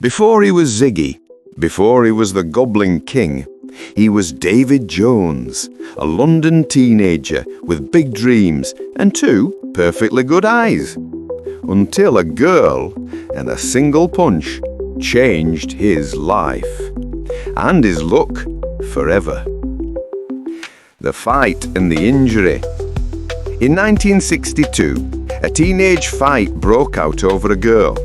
Before he was Ziggy, before he was the Goblin King, he was David Jones, a London teenager with big dreams and two perfectly good eyes. Until a girl and a single punch changed his life and his luck forever. The fight and the injury. In 1962, a teenage fight broke out over a girl.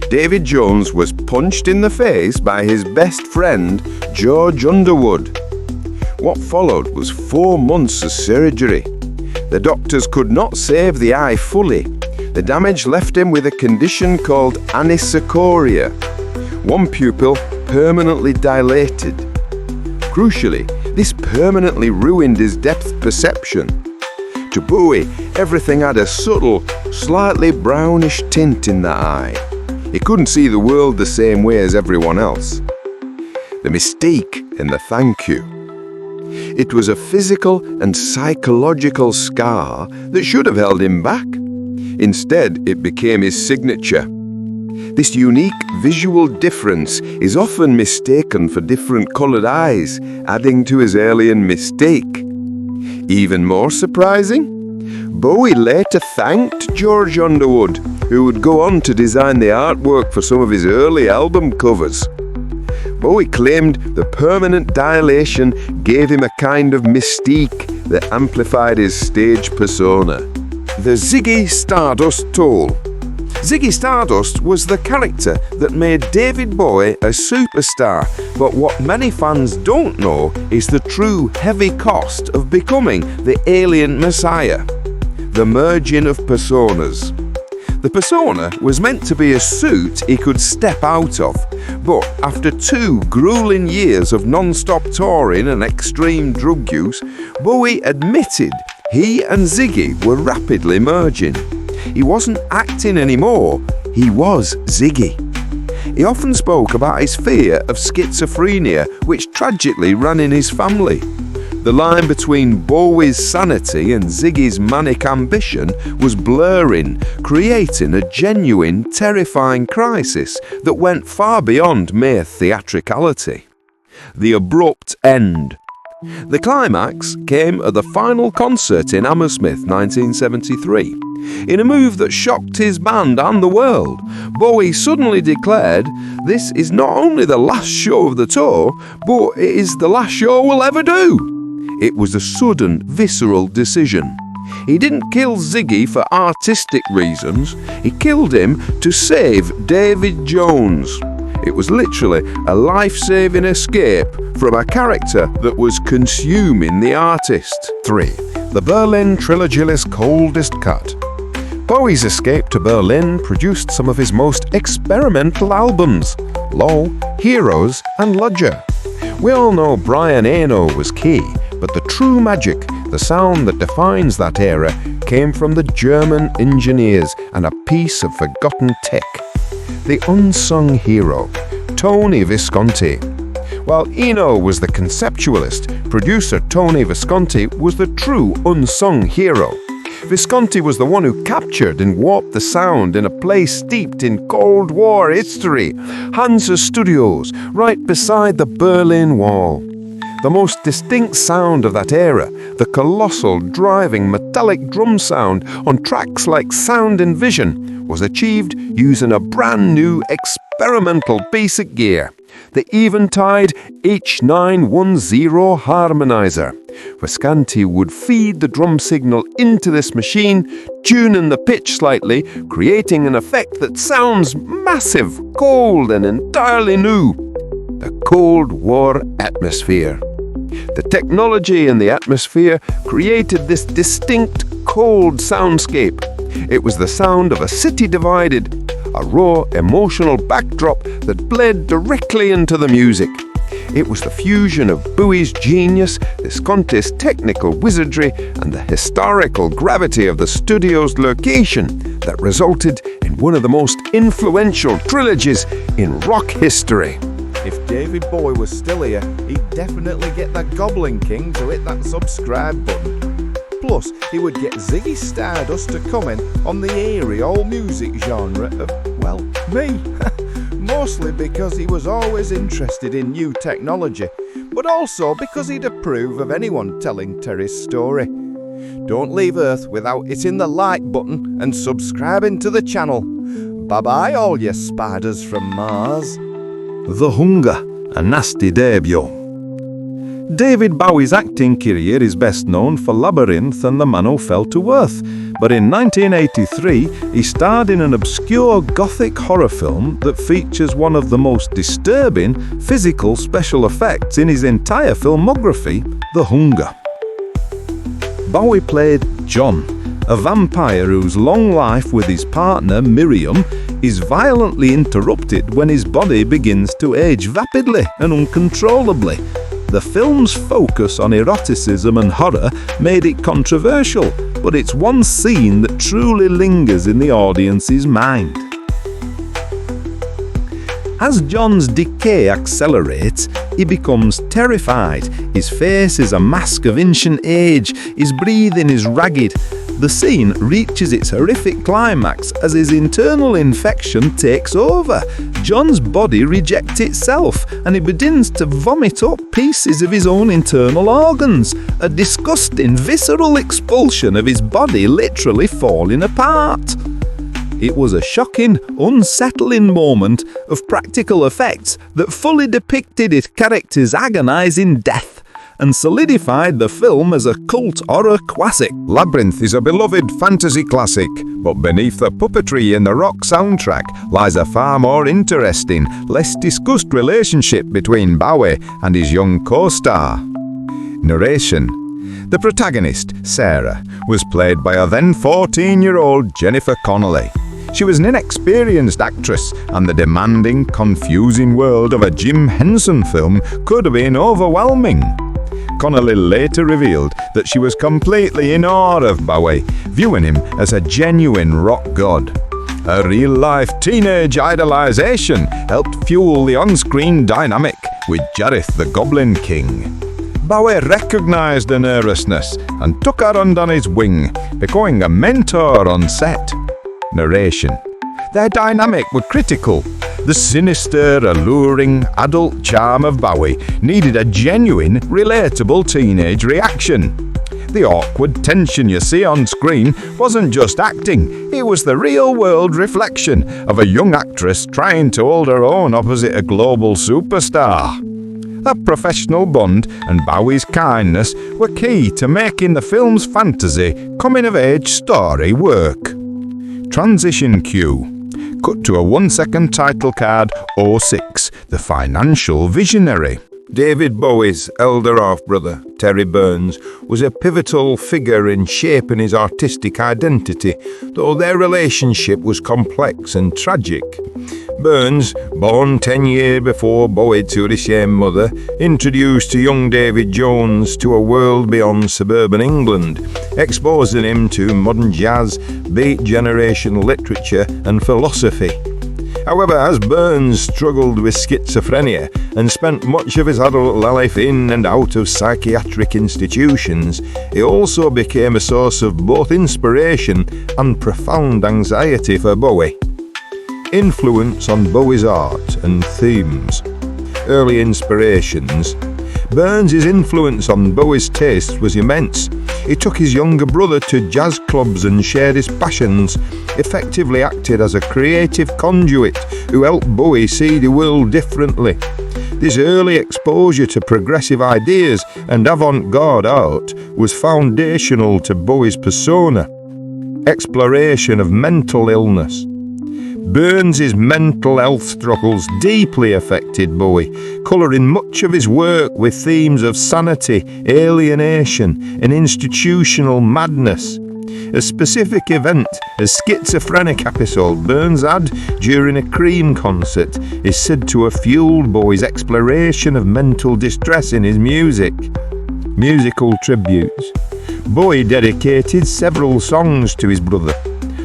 David Jones was punched in the face by his best friend, George Underwood. What followed was 4 months of surgery. The doctors could not save the eye fully. The damage left him with a condition called anisocoria. One pupil permanently dilated. Crucially, this permanently ruined his depth perception. To Bowie, everything had a subtle, slightly brownish tint in that eye. He couldn't see the world the same way as everyone else. The mystique and the thank you. It was a physical and psychological scar that should have held him back. Instead, it became his signature. This unique visual difference is often mistaken for different coloured eyes, adding to his alien mystique. Even more surprising, Bowie later thanked George Underwood, who would go on to design the artwork for some of his early album covers. Bowie claimed the permanent dilation gave him a kind of mystique that amplified his stage persona. The Ziggy Stardust Toll. Ziggy Stardust was the character that made David Bowie a superstar, but what many fans don't know is the true heavy cost of becoming the alien messiah. The merging of personas. The persona was meant to be a suit he could step out of, but after 2 grueling years of non-stop touring and extreme drug use, Bowie admitted he and Ziggy were rapidly merging. He wasn't acting anymore, he was Ziggy. He often spoke about his fear of schizophrenia, which tragically ran in his family. The line between Bowie's sanity and Ziggy's manic ambition was blurring, creating a genuine, terrifying crisis that went far beyond mere theatricality. The abrupt end. The climax came at the final concert in Hammersmith 1973. In a move that shocked his band and the world, Bowie suddenly declared, "This is not only the last show of the tour, but it is the last show we'll ever do." It was a sudden, visceral decision. He didn't kill Ziggy for artistic reasons. He killed him to save David Jones. It was literally a life-saving escape from a character that was consuming the artist. 3. The Berlin Trilogy's coldest cut. Bowie's escape to Berlin produced some of his most experimental albums, Low, Heroes and Lodger. We all know Brian Eno was key, but the true magic, the sound that defines that era, came from the German engineers and a piece of forgotten tech. The unsung hero, Tony Visconti. While Eno was the conceptualist, producer Tony Visconti was the true unsung hero. Visconti was the one who captured and warped the sound in a place steeped in Cold War history, Hansa Studios, right beside the Berlin Wall. The most distinct sound of that era, the colossal, driving, metallic drum sound on tracks like Sound and Vision, was achieved using a brand new experimental piece of gear, the Eventide H910 harmonizer. Visconti would feed the drum signal into this machine, tuning the pitch slightly, creating an effect that sounds massive, cold and entirely new. The Cold War atmosphere. The technology and the atmosphere created this distinct, cold soundscape. It was the sound of a city divided, a raw, emotional backdrop that bled directly into the music. It was the fusion of Bowie's genius, Visconti's technical wizardry, and the historical gravity of the studio's location that resulted in one of the most influential trilogies in rock history. If David Bowie was still here, he'd definitely get the Goblin King to hit that subscribe button. Plus, he would get Ziggy Stardust to comment on the eerie old music genre of, well, me. mostly because he was always interested in new technology, but also because he'd approve of anyone telling Terry's story. Don't leave Earth without hitting the like button and subscribing to the channel. Bye-bye all you spiders from Mars. The Hunger, a nasty debut. David Bowie's acting career is best known for Labyrinth and The Man Who Fell to Earth, but in 1983 he starred in an obscure gothic horror film that features one of the most disturbing physical special effects in his entire filmography, The Hunger. Bowie played John, a vampire whose long life with his partner Miriam is violently interrupted when his body begins to age rapidly and uncontrollably. The film's focus on eroticism and horror made it controversial, but it's one scene that truly lingers in the audience's mind. As John's decay accelerates, he becomes terrified. His face is a mask of ancient age, his breathing is ragged. The scene reaches its horrific climax as his internal infection takes over. John's body rejects itself and he begins to vomit up pieces of his own internal organs, a disgusting visceral expulsion of his body literally falling apart. It was a shocking, unsettling moment of practical effects that fully depicted his character's agonizing death and solidified the film as a cult horror classic. Labyrinth is a beloved fantasy classic, but beneath the puppetry in the rock soundtrack lies a far more interesting, less discussed relationship between Bowie and his young co-star. Narration. The protagonist, Sarah, was played by a then 14-year-old Jennifer Connelly. She was an inexperienced actress, and the demanding, confusing world of a Jim Henson film could have been overwhelming. Connelly later revealed that she was completely in awe of Bowie, viewing him as a genuine rock god. Her real-life teenage idolization helped fuel the on-screen dynamic with Jareth the Goblin King. Bowie recognized her nervousness and took her under his wing, becoming a mentor on set. Narration. Their dynamic was critical. The sinister, alluring, adult charm of Bowie needed a genuine, relatable teenage reaction. The awkward tension you see on screen wasn't just acting, it was the real-world reflection of a young actress trying to hold her own opposite a global superstar. That professional bond and Bowie's kindness were key to making the film's fantasy, coming-of-age story work. Transition cue. Cut to a 1-second title card 06, The Financial Visionary. David Bowie's elder half-brother, Terry Burns, was a pivotal figure in shaping his artistic identity, though their relationship was complex and tragic. Burns, born 10 years before Bowie to the same mother, introduced young David Jones to a world beyond suburban England, exposing him to modern jazz, Beat Generation literature and philosophy. However, as Burns struggled with schizophrenia and spent much of his adult life in and out of psychiatric institutions, he also became a source of both inspiration and profound anxiety for Bowie. Influence on Bowie's art and themes. Early inspirations. Burns' influence on Bowie's taste was immense. He took his younger brother to jazz clubs and shared his passions, effectively acted as a creative conduit who helped Bowie see the world differently. This early exposure to progressive ideas and avant-garde art was foundational to Bowie's persona. Exploration of mental illness. Burns' mental health struggles deeply affected Bowie, colouring much of his work with themes of sanity, alienation, and institutional madness. A specific event, a schizophrenic episode Burns had during a Cream concert, is said to have fueled Bowie's exploration of mental distress in his music. Musical tributes. Bowie dedicated several songs to his brother.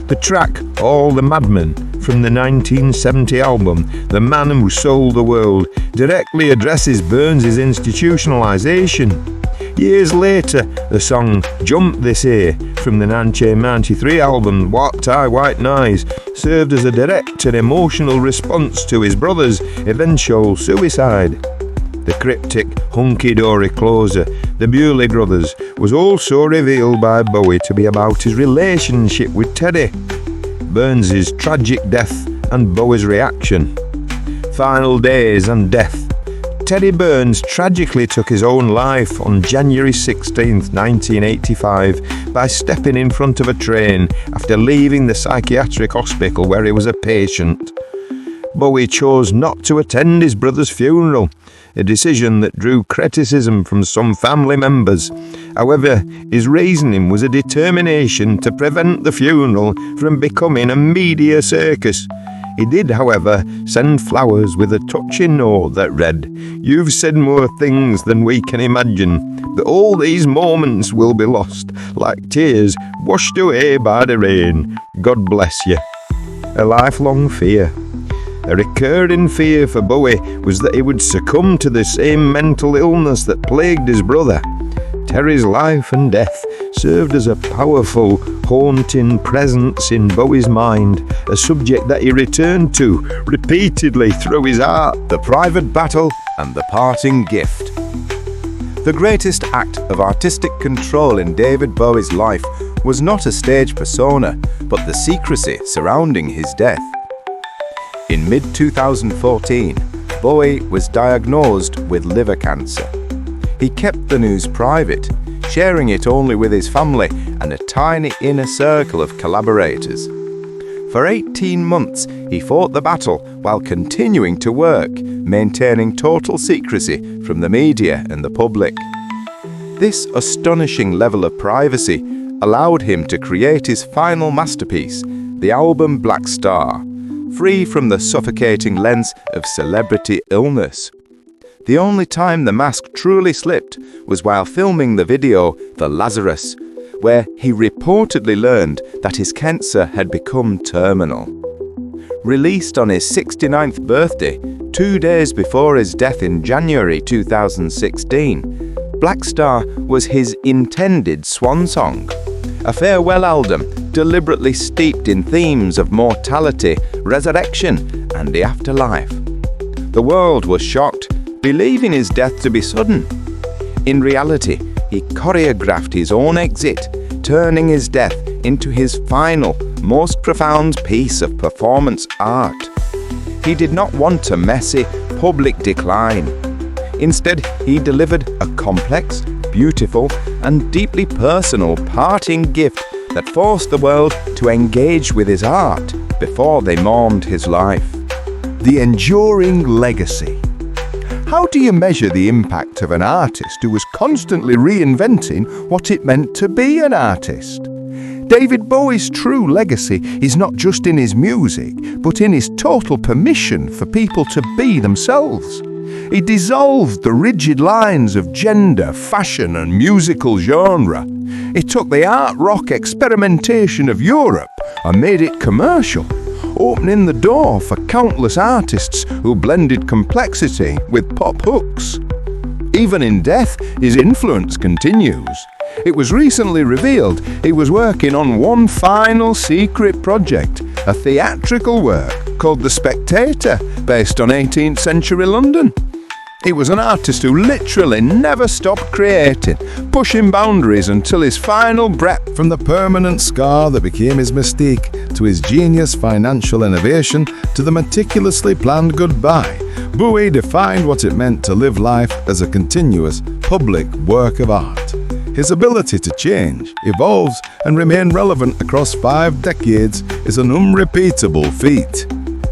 The track All the Madmen from the 1970 album The Man Who Sold the World directly addresses Burns' institutionalization. Years later, the song Jump This Here from the 1993 album What Tie White Noise served as a direct and emotional response to his brother's eventual suicide. The cryptic hunky-dory closer, The Bewley Brothers, was also revealed by Bowie to be about his relationship with Teddy, Burns' tragic death and Bowie's reaction. Final days and death. Teddy Burns tragically took his own life on January 16, 1985, by stepping in front of a train after leaving the psychiatric hospital where he was a patient. Bowie chose not to attend his brother's funeral, a decision that drew criticism from some family members. However, his reasoning was a determination to prevent the funeral from becoming a media circus. He did, however, send flowers with a touching note that read, "You've said more things than we can imagine, but all these moments will be lost, like tears washed away by the rain. God bless you." A lifelong fear. A recurring fear for Bowie was that he would succumb to the same mental illness that plagued his brother. Terry's life and death served as a powerful, haunting presence in Bowie's mind, a subject that he returned to repeatedly through his art. The Private Battle and the Parting Gift. The greatest act of artistic control in David Bowie's life was not a stage persona, but the secrecy surrounding his death. In mid-2014, Bowie was diagnosed with liver cancer. He kept the news private, sharing it only with his family and a tiny inner circle of collaborators. For 18 months, he fought the battle while continuing to work, maintaining total secrecy from the media and the public. This astonishing level of privacy allowed him to create his final masterpiece, the album Black Star, free from the suffocating lens of celebrity illness. The only time the mask truly slipped was while filming the video The Lazarus, where he reportedly learned that his cancer had become terminal. Released on his 69th birthday, 2 days before his death in January 2016, Black Star was his intended swan song, a farewell album deliberately steeped in themes of mortality, resurrection, and the afterlife. The world was shocked, believing his death to be sudden. In reality, he choreographed his own exit, turning his death into his final, most profound piece of performance art. He did not want a messy, public decline. Instead, he delivered a complex, beautiful, and deeply personal parting gift that forced the world to engage with his art before they mourned his life. The enduring legacy. How do you measure the impact of an artist who was constantly reinventing what it meant to be an artist? David Bowie's true legacy is not just in his music, but in his total permission for people to be themselves. He dissolved the rigid lines of gender, fashion, and musical genre. He took the art rock experimentation of Europe and made it commercial, opening the door for countless artists who blended complexity with pop hooks. Even in death, his influence continues. It was recently revealed he was working on one final secret project, a theatrical work called The Spectator, based on 18th century London. He was an artist who literally never stopped creating, pushing boundaries until his final breath. From the permanent scar that became his mystique, to his genius financial innovation, to the meticulously planned goodbye, Bowie defined what it meant to live life as a continuous, public work of art. His ability to change, evolve, and remain relevant across 5 decades is an unrepeatable feat.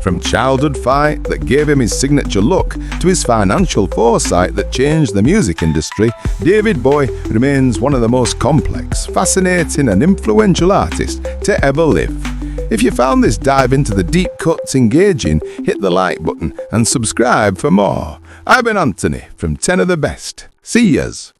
From childhood fight that gave him his signature look to his financial foresight that changed the music industry, David Bowie remains one of the most complex, fascinating, and influential artists to ever live. If you found this dive into the deep cuts engaging, hit the like button and subscribe for more. I've been Anthony from 10 of the Best. See yas.